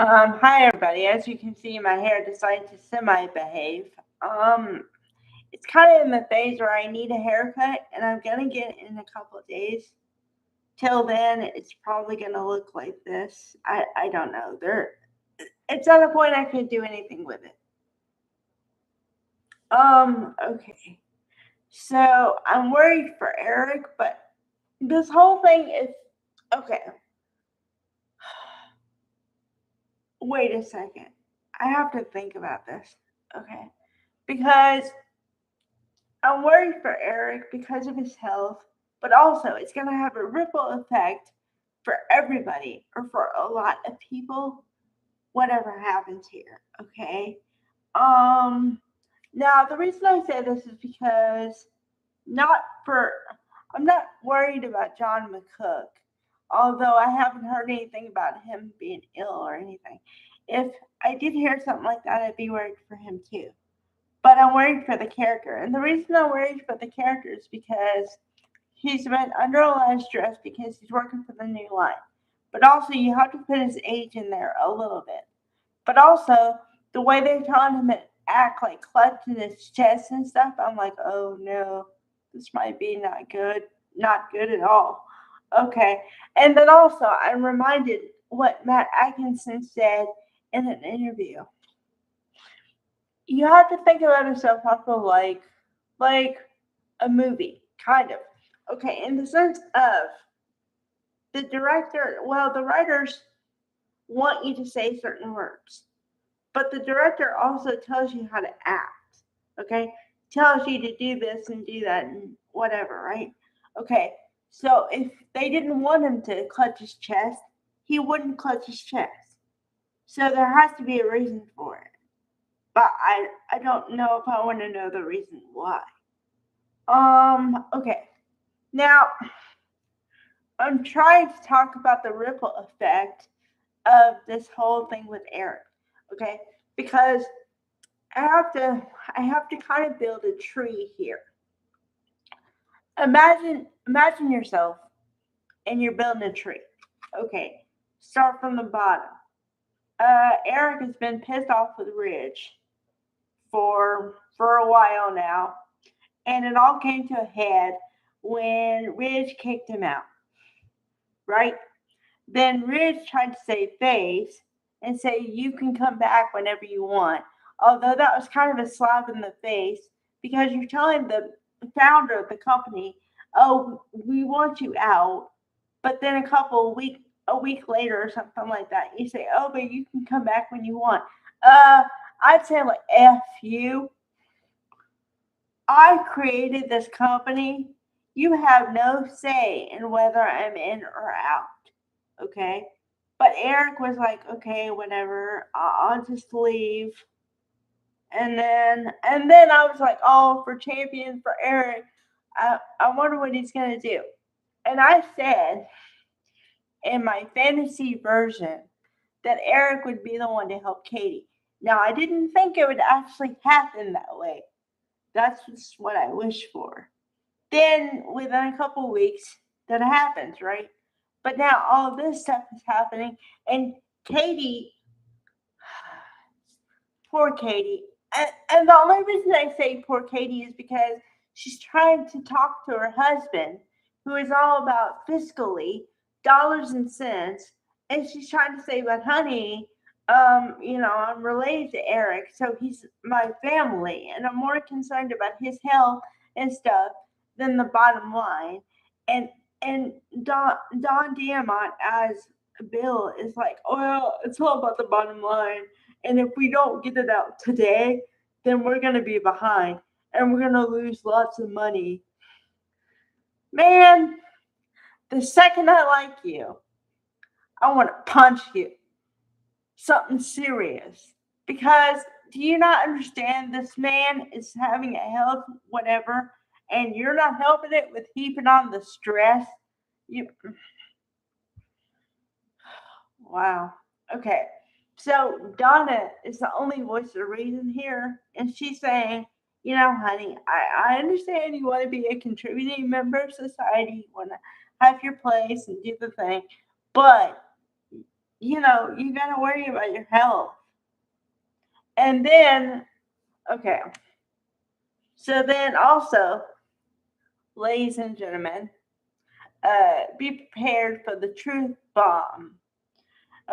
Hi everybody. As you can see, my hair decided to semi-behave. Um, it's kind of in the phase where I need a haircut, and I'm gonna get it in a couple of days. Till then, it's probably gonna look like this. I don't know. It's at a point I can't do anything with it. Okay. So I'm worried for Eric, but this whole thing is okay. Wait a second. I have to think about this. Okay. Because I'm worried for Eric because of his health, but also it's going to have a ripple effect for everybody or for a lot of people, whatever happens here. Okay. Um. Now the reason I say this is because not for I'm not worried about John McCook, although I haven't heard anything about him being ill or anything. If I did hear something like that, I'd be worried for him too. But I'm worried for the character. And the reason I'm worried for the character is because he's been under a lot of stress because he's working for the new line. But also, you have to put his age in there a little bit. But also, the way they're telling him to act like clutching his chest and stuff, I'm like, oh no, this might be not good. Not good at all. Okay. And then also, I'm reminded what Matt Atkinson said in an interview. You have to think about yourself also like a movie, kind of. Okay, in the sense of the director, well, the writers want you to say certain words, but the director also tells you how to act. Okay, tells you to do this and do that and whatever, right? Okay, so if they didn't want him to clutch his chest, he wouldn't clutch his chest. So there has to be a reason for it. But I don't know if I want to know the reason why. Okay. Now, I'm trying to talk about the ripple effect of this whole thing with Eric. Okay? Because I have to I have to kind of build a tree here. Imagine yourself and you're building a tree. Okay. Start from the bottom. Eric has been pissed off with Ridge for a while now, and it all came to a head when Ridge kicked him out, right? Then Ridge tried to save face and say you can come back whenever you want. Although that was kind of a slap in the face because you're telling the founder of the company, "Oh, we want you out," but then a week later or something like that, you say, "Oh, but you can come back when you want." Uh, I'd say like F you. I created this company. You have no say in whether I'm in or out. Okay? But Eric was like, okay, whatever. I'll just leave. And then I was like, oh, for champion for Eric, I wonder what he's gonna do. And I said in my fantasy version that Eric would be the one to help Katie. Now I didn't think it would actually happen that way. That's just what I wish for. Then within a couple weeks, that happens, right? But now all this stuff is happening, and Katie, poor Katie, and the only reason I say poor Katie is because she's trying to talk to her husband, who is all about fiscally dollars and cents, and she's trying to say, but honey, I'm related to Eric, so he's my family, and I'm more concerned about his health and stuff than the bottom line. And and Don Diamont as Bill is like, oh, well, it's all about the bottom line. And if we don't get it out today, then we're going to be behind and we're going to lose lots of money. Man, the second I like you, I want to punch you. Something serious. Because do you not understand this man is having a health whatever and you're not helping it with heaping on the stress? You Wow. Okay. So Donna is the only voice of reason here, and she's saying, honey, I understand you want to be a contributing member of society, you want to have your place and do the thing, but you got to worry about your health. And then, okay. So then also, ladies and gentlemen, be prepared for the truth bomb.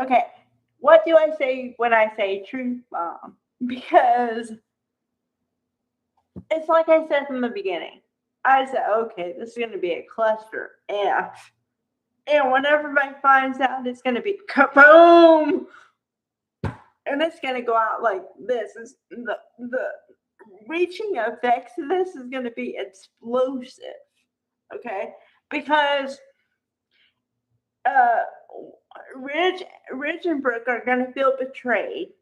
Okay, what do I say when I say truth bomb? Because it's like I said from the beginning. I said, okay, this is going to be a cluster F. And when everybody finds out, it's going to be kaboom! And it's going to go out like this. Is the reaching effects of this is going to be explosive. Okay? Because uh, Ridge and Brooke are going to feel betrayed.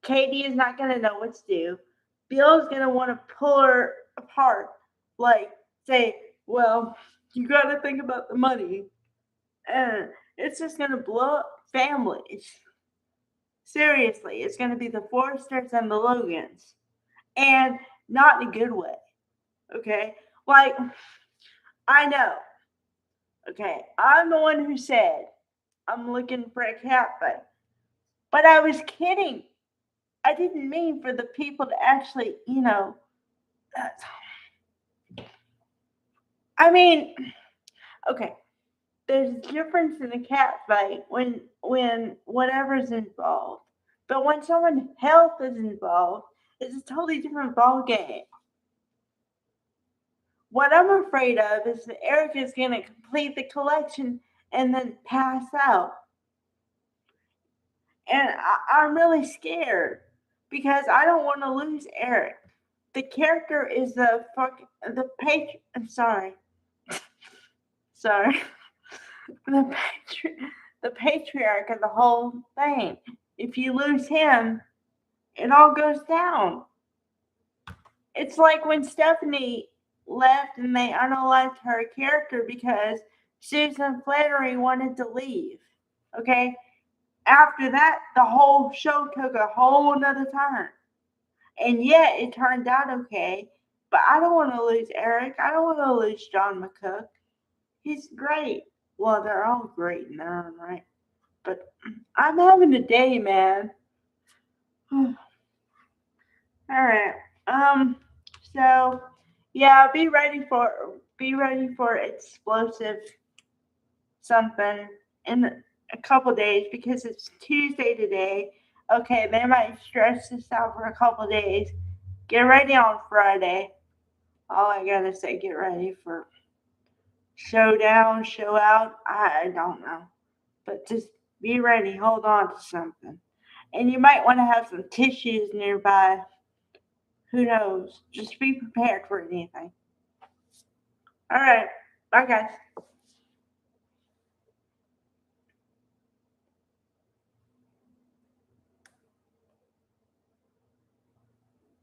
Katie is not going to know what to do. Bill's going to want to pull her apart. Like, say, well, you got to think about the money. And it's just going to blow up families. Seriously, it's going to be the Forresters and the Logans. And not in a good way. Okay? Like, I know. Okay, I'm the one who said I'm looking for a cat fight. But I was kidding. I didn't mean for the people to actually, I mean, okay. There's a difference in a cat fight when whatever's involved. But when someone's health is involved, it's a totally different ball game. What I'm afraid of is that Eric is going to complete the collection and then pass out. And I'm really scared because I don't want to lose Eric. The character is I'm sorry. Sorry. The patriarch of the whole thing. If you lose him, it all goes down. It's like when Stephanie left and they unalived her character because Susan Flannery wanted to leave. Okay? After that, the whole show took a whole nother turn. And yet it turned out okay. But I don't want to lose Eric. I don't want to lose John McCook. He's great. Well, they're all great in their own right. But I'm having a day, man. All right. So yeah, be ready for explosive something in a couple days because it's Tuesday today. Okay, they might stretch this out for a couple days. Get ready on Friday. All I gotta say, get ready for showdown, show out. I don't know, but just be ready. Hold on to something, and you might want to have some tissues nearby. Who knows? Just be prepared for anything. All right. Bye, guys.